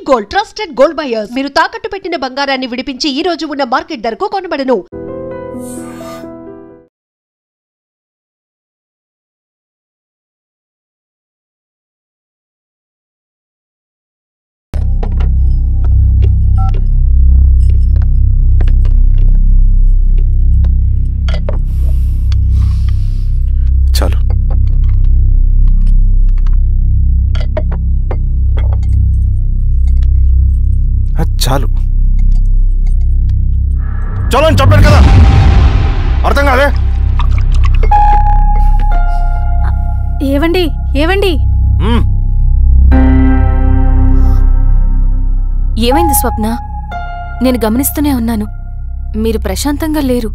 Gold, trusted gold buyers. మీరు తాకట్టు పెట్టిన బంగారాన్ని విడిపించి ఈ రోజు ఉన్న మార్కెట్ ధరకు కొనబడను. చాలు. చాలు చాలు అని చెప్పాను కదా, అర్థం కాదే? ఏవండి ఏవండి ఏమైంది స్వప్న? నేను గమనిస్తూనే ఉన్నాను, మీరు ప్రశాంతంగా లేరు.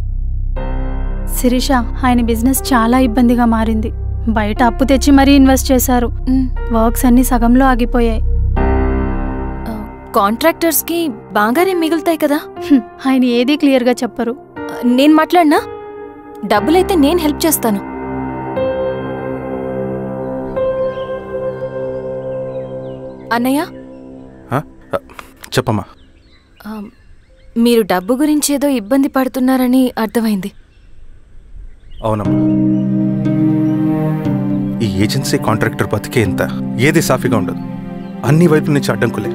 శిరీష, ఆయన బిజినెస్ చాలా ఇబ్బందిగా మారింది. బయట అప్పు తెచ్చి మరీ ఇన్వెస్ట్ చేశారు. వర్క్స్ అన్ని సగంలో ఆగిపోయాయి. కాంట్రాక్టర్స్ కి బాగానే మిగులుతాయి కదా. ఆయన ఏదీ క్లియర్గా చెప్పరు. నేను మాట్లాడినా డబ్బులైతే నేను హెల్ప్ చేస్తాను. అన్నయ్య, చెప్పమ్మా. మీరు డబ్బు గురించి ఏదో ఇబ్బంది పడుతున్నారని అర్థమైంది. అవునమ్మా, ఈ ఏజెన్సీ కాంట్రాక్టర్ బతికే ఇంత ఏది సాఫీగా ఉండదు. అన్ని వైపుల నుంచి అడ్డంకులే.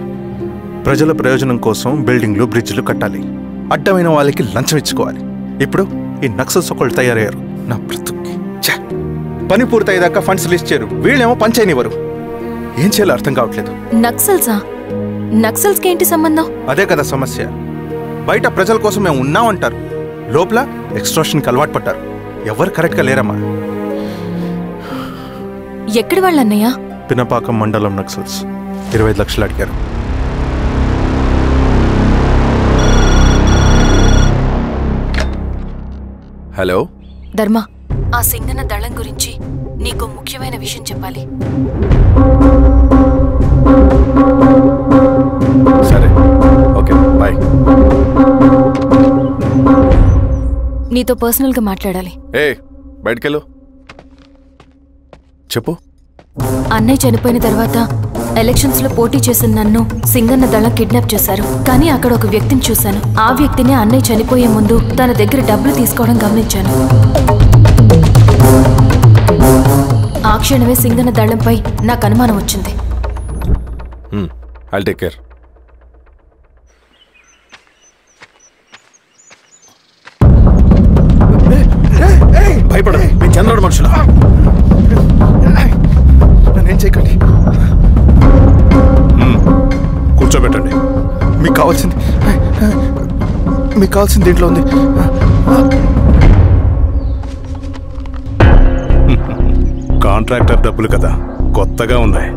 ప్రజల ప్రయోజనం కోసం బిల్డింగ్లు, బ్రిడ్జ్లు కట్టాలి. అడ్డమైన వాళ్ళకి లంచం ఇచ్చుకోవాలి. ఇప్పుడు ఈ నక్సల్స్ ఒకళ్ళు తయారయ్యారు. నా బ్రతుక్కి పని పూర్తయ్యేదాకా ఫండ్స్ లిస్ట్ చేయరు. వీళ్ళేమో పని చేయనివ్వరు. ఏం చేయాలో అర్థం కావట్లేదు. నక్సల్సా? నక్సల్స్కి ఏంటి సంబంధం? అదే కదా సమస్య. బయట ప్రజల కోసం మేము ఉన్నామంటారు, లోపల ఎక్స్ట్రాషన్కి అలవాటు పడ్డారు. ఎవరు కరెక్ట్గా లేరమ్మా. ఎక్కడి వాళ్ళన్నయ్య? పినపాకం మండలం నక్సల్స్ 25 లక్షలు అడిగారు. హలో ధర్మ, ఆ సింగన్న దళం గురించి నీకు ముఖ్యమైన విషయం చెప్పాలి. సరే, ఓకే, బాయ్. నీతో పర్సనల్గా మాట్లాడాలి. బయటకెళ్ళు. చెప్పు. అన్నయ్య చనిపోయిన తర్వాత ఎలక్షన్స్ లో పోటీ చేసిన నన్ను సింగన్న దళం కిడ్నాప్ చేశారు. కానీ అక్కడ ఒక వ్యక్తిని చూశాను. ఆ వ్యక్తిని అన్నయ్య చనిపోయే ముందు తన దగ్గర డబ్బులు తీసుకోవడం గమనించాను. ఆ క్షణమే సింగన్న దళంపై నాకు అనుమానం వచ్చింది. I'll take care. భయపడదు, నేను చంద్రుడు మనుషులు. నన్నేం చేయకండి. కూర్చోబెట్టండి. మీకు కావాల్సింది దీంట్లో ఉంది. కాంట్రాక్టర్ డబ్బులు కదా, కొత్తగా ఉన్నాయి.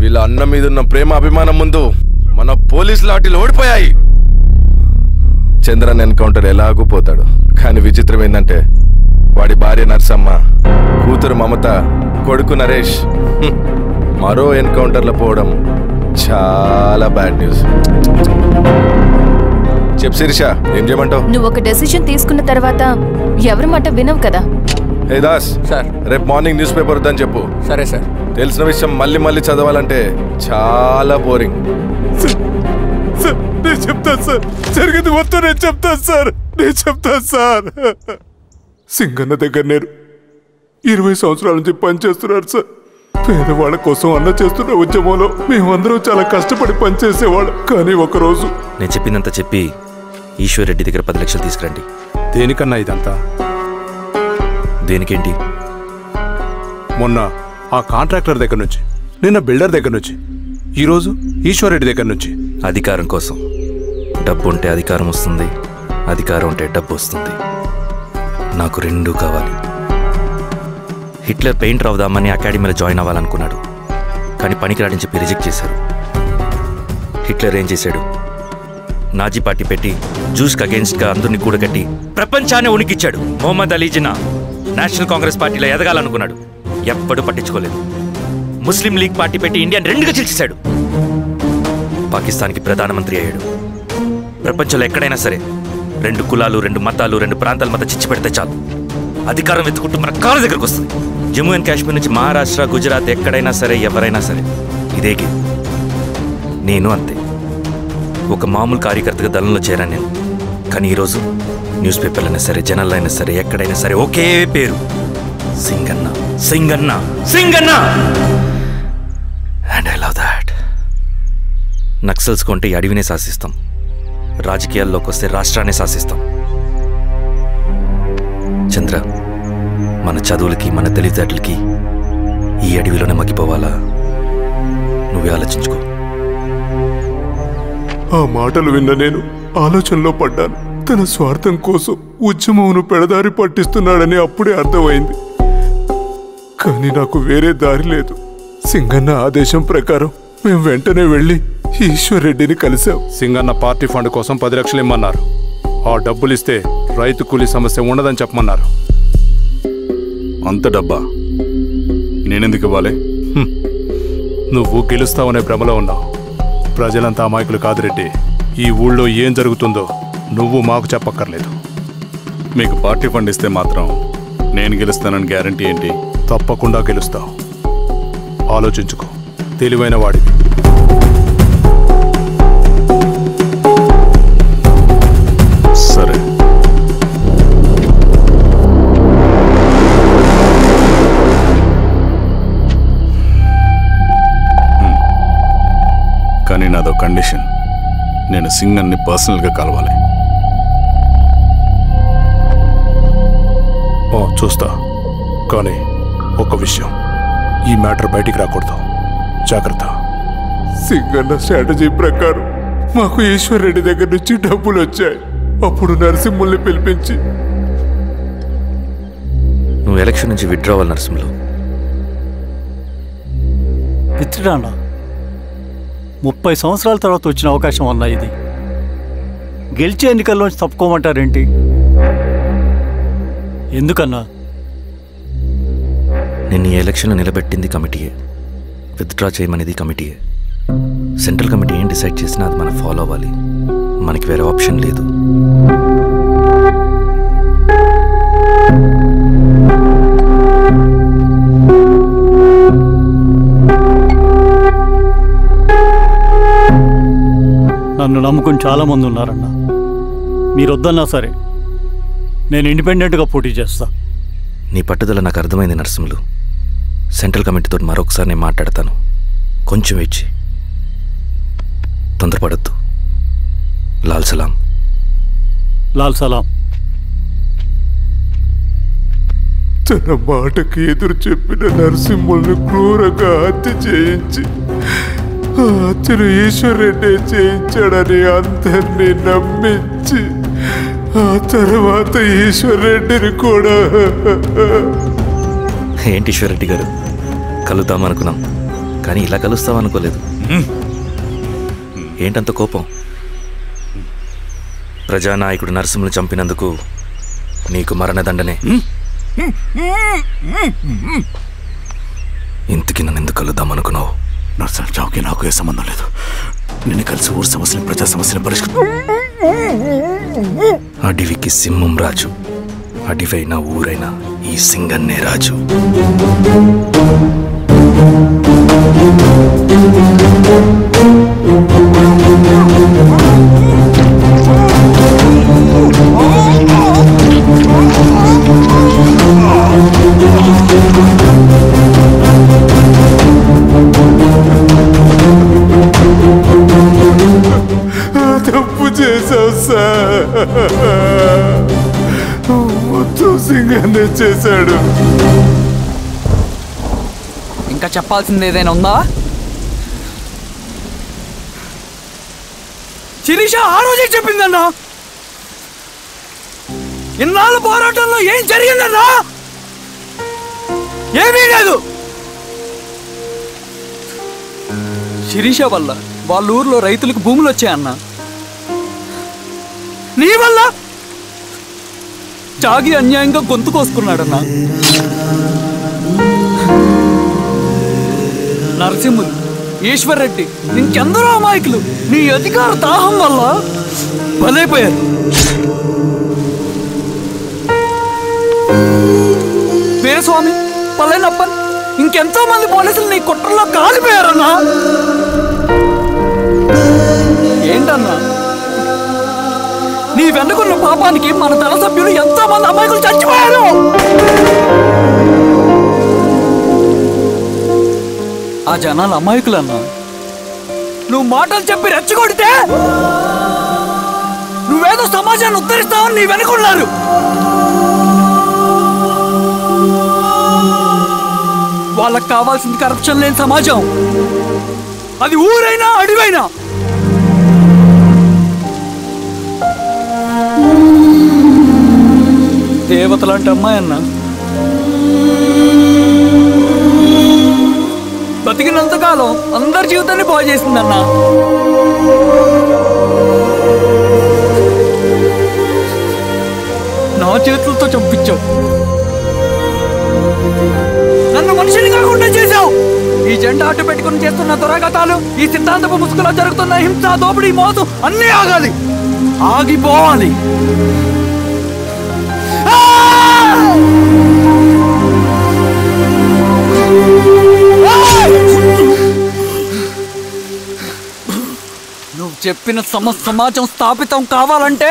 వీళ్ళ అన్న మీదున్న ప్రేమ అభిమానం ముందు మన పోలీస్ లాఠీలు ఓడిపోయాయి. చంద్రన్ ఎన్కౌంటర్ ఎలాగూ పోతాడు. కానీ విచిత్రం ఏంటంటే వాడి భార్య నర్సమ్మ, కూతురు మమత, కొడుకు నరేష్ మరో ఎన్కౌంటర్లో పోవడం చాలా బ్యాడ్ న్యూస్. చెప్పు శిరీష, ఏం చేయమంటావు? నువ్వు ఒక డెసిషన్ తీసుకున్న తర్వాత ఎవరి మాట వినవు కదా. హే దాస్ సార్, రేపు మార్నింగ్ న్యూస్ పేపర్ వద్దని చెప్పు. సరే సార్. తెలిసిన విషయం మళ్ళీ చదవాలంటే చాలా బోరింగ్. నేను చెప్తాను సార్, జరిగింది మొత్తం నేను చెప్తాను సార్. సింగన్న దగ్గర నేను 20 సంవత్సరాల నుంచి పనిచేస్తున్నాడు సార్. పేదవాళ్ళ కోసం అన్న చేస్తున్న ఉద్యమంలో మేమందరం చాలా కష్టపడి పనిచేసేవాళ్ళం. కానీ ఒకరోజు నేను చెప్పినంత చెప్పి ఈశ్వర్ రెడ్డి దగ్గర 10 లక్షలు తీసుకురండి. దేనికన్నా ఇదంతా? దేనికేంటి? మొన్న ఆ కాంట్రాక్టర్ దగ్గర నుంచి, నిన్న బిల్డర్ దగ్గర నుంచి, ఈరోజు ఈశ్వర్ రెడ్డి దగ్గర నుంచి. అధికారం కోసం. డబ్బు ఉంటే అధికారం వస్తుంది, అధికారం ఉంటే డబ్బు వస్తుంది. నాకు రెండూ కావాలి. హిట్లర్ పెయింటర్ అవుదామని అకాడమీలో జాయిన్ అవ్వాలనుకున్నాడు, కానీ పనికిరాడని చెప్పి రిజెక్ట్ చేశారు. హిట్లర్ ఏం చేశాడు? నాజీ పార్టీ పెట్టి జూస్కి అగేన్స్ట్గా అందరినీ కూడగట్టి ప్రపంచాన్ని ఉనికిచ్చాడు. మొహమ్మద్ అలీ జిన్నా నేషనల్ కాంగ్రెస్ పార్టీలో ఎదగాలనుకున్నాడు, ఎప్పుడూ పట్టించుకోలేదు. ముస్లిం లీగ్ పార్టీ పెట్టి ఇండియాని రెండుగా చీల్చేశాడు. పాకిస్తాన్కి ప్రధానమంత్రి అయ్యాడు. ప్రపంచంలో ఎక్కడైనా సరే 2 కులాలు, 2 మతాలు, 2 ప్రాంతాల మధ్య చిచ్చి పెడితే చాలు, అధికారం వెతుకుంటూ మన కాళ్ళ దగ్గరకు వస్తుంది. జమ్మూ అండ్ కాశ్మీర్ నుంచి మహారాష్ట్ర, గుజరాత్ ఎక్కడైనా సరే, ఎవరైనా సరే ఇదే గేమ్. నేను అంతే. ఒక మామూలు కార్యకర్తగా దళంలో చేరాను నేను. కానీ ఈరోజు న్యూస్ పేపర్లు అయినా సరే, జనాల్లో అయినా సరే, ఎక్కడైనా సరే ఒకే పేరు, Singanna, Singanna, Singanna. And I love that. Naxals కొంటే ఈ అడవినే శాసిస్తాం, రాజకీయాల్లోకి వస్తే రాష్ట్రాన్ని శాసిస్తాం. చంద్ర, మన చదువులకి, మన తెలివితేటలకి ఈ అడవిలోనే మగ్గిపోవాలా? నువ్వే ఆలోచించుకో. ఆ మాటలు విన్న నేను ఆలోచనలో పడ్డాను. తన స్వార్థం కోసం ఉద్యమంను పెడదారి పట్టిస్తున్నాడని అప్పుడే అర్థమైంది. కానీ నాకు వేరే దారి లేదు. సింగన్న ఆదేశం ప్రకారం మేము వెంటనే వెళ్ళి ఈశ్వర్ రెడ్డిని కలిశాం. సింగన్న పార్టీ ఫండ్ కోసం 10 లక్షలు ఇమ్మన్నారు. ఆ డబ్బులు ఇస్తే రైతు కూలీ సమస్య ఉండదని చెప్పమన్నారు. అంత డబ్బా నేనెందుకు ఇవ్వాలి? నువ్వు గెలుస్తావనే భ్రమలో ఉన్నావు. ప్రజలంతా అమాయకులు కాదు రెడ్డి. ఈ ఊళ్ళో ఏం జరుగుతుందో నువ్వు మాకు చెప్పక్కర్లేదు. మీకు పార్టీ ఫండ్ ఇస్తే మాత్రం నేను గెలుస్తానని గ్యారంటీ ఏంటి? తప్పకుండా గెలుస్తావు. ఆలోచించుకో, తెలివైన వాడివి. సరే, కానీ నాదో కండిషన్. నేను సింగన్ని పర్సనల్గా కలవాలి. చూస్తా, కానీ ఒక విషయం, ఈ మ్యాటర్ బయటికి రాకూడదు. జాగ్రత్త. సింగన్న స్ట్రాటజీ ప్రకారం మాకు ఈశ్వర్ రెడ్డి దగ్గర నుంచి డబ్బులు వచ్చాయి. అప్పుడు నరసింహుల్ని పిలిపించి, నువ్వు ఎలక్షన్ నుంచి విత్డ్రా అవ్వాలి నరసింహులు. విత్డ్రానా? 30 సంవత్సరాల తర్వాత వచ్చిన అవకాశం అన్నా ఇది. గెలిచే ఎన్నికల్లోంచి తప్పుకోమంటారేంటి? ఎందుకన్నా? నిన్ను ఈ ఎలక్షన్లో నిలబెట్టింది కమిటీయే, విత్డ్రా చేయమనేది కమిటీయే. సెంట్రల్ కమిటీ ఏం డిసైడ్ చేసినా అది మనం ఫాలో అవ్వాలి. మనకి వేరే ఆప్షన్ లేదు. నన్ను నమ్ముకుని చాలామంది ఉన్నారన్నా. మీరు వద్దన్నా సరే నేను ఇండిపెండెంట్గా పోటీ చేస్తా. నీ పట్టుదల నాకు అర్థమైంది నరసింహులు. సెంట్రల్ కమిటీతో మరొకసారి నేను మాట్లాడతాను. కొంచెం వెయిట్ చేయి, తొందరపడద్దు. లాల్ సలాం. లాల్ సలాం. తన మాటకి ఎదురు చెప్పిన నరసింహుల్ని క్రూరంగా హత్య చేయించి ఆ హత్యను ఈశ్వర్ రెడ్డి చేయించాడని అందరినీ నమ్మించి ఆ తర్వాత ఈశ్వర్ రెడ్డిని కూడా. ఏంటి ఈశ్వరరెడ్డి గారు, కలుద్దామనుకున్నాం కానీ ఇలా కలుస్తామనుకోలేదు. ఏంటంత కోపం? ప్రజానాయకుడు నరసింహులు చంపినందుకు నీకు మరణదండనే. ఇంతకీ నన్ను ఎందుకు కలుద్దామనుకున్నావు? నర్సన్ చావుకి నాకు ఏ సంబంధం లేదు. నిన్ను కలిసి ఊరు సమస్యలు, ప్రజా సమస్యలు పరిష్కరించు. అడవికి సింహం రాజు, అడవైనా ఊరైనా ఈ సింగన్నే రాజు. తప్పు చేశావు సార్. మొత్తం సింగన్నే చేశాడు. ఇంకా చెప్పాల్సింది ఏదైనా ఉందా? శిరీష ఆ రోజే చెప్పిందన్నా. ఇన్నాళ్ళ పోరాటంలో ఏం జరిగిందన్నా? ఏమీ లేదు. శిరీష వల్ల వాళ్ళ ఊర్లో రైతులకు భూములు వచ్చాయన్నా. నీ వల్ల చాగి అన్యాయంగా గొంతు కోసుకున్నాడన్నా. నరసింహులు, ఈశ్వర్ రెడ్డి, ఇంకెందరో అమాయకులు నీ అధికార దాహం వల్ల బలైపోయారు. వీరస్వామి, పల్లెనప్పన్, ఇంకెంతో మంది పోలీసులు నీ కుట్రలో కాలిపోయారన్నా. ఏంటన్నా నీ వెనుకున్న పాపానికి మన దళ సభ్యులు ఎంతో మంది అమాయకులు చచ్చిపోయారు. ఆ జనాలు అమాయకులన్నా. నువ్వు మాటలు చెప్పి రెచ్చగొడితే నువ్వేదో సమాజాన్ని ఉద్ధరిస్తావని నీ వెనుకున్నారు. వాళ్ళకి కావాల్సింది కరప్షన్ లేని సమాజం. అది ఊరైనా అడివైనా. దేవతలాంటి అమ్మాయి అన్నా. బతికినంతకాలం అందరి జీవితాన్ని బాగు చేసిందన్నా. నా చేతులతో చంపించావు. నన్ను మనిషిని కాకుండా చేశావు. ఈ జెండా అడ్డు పెట్టుకుని చేస్తున్న దురాఘాతాలు, ఈ సిద్ధాంతపు ముసుగులో జరుగుతున్న హింస, దోపిడీ, మోసం అన్నీ ఆగాలి, ఆగిపోవాలి. నువ్వు చెప్పిన సమాజం స్థాపితం కావాలంటే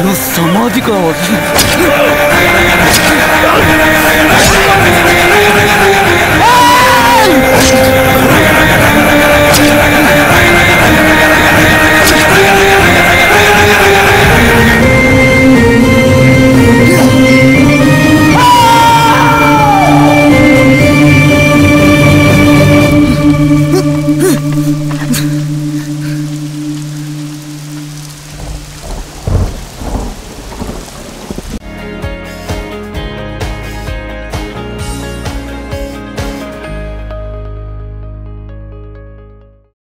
నువ్వు సమాధి కావాలి.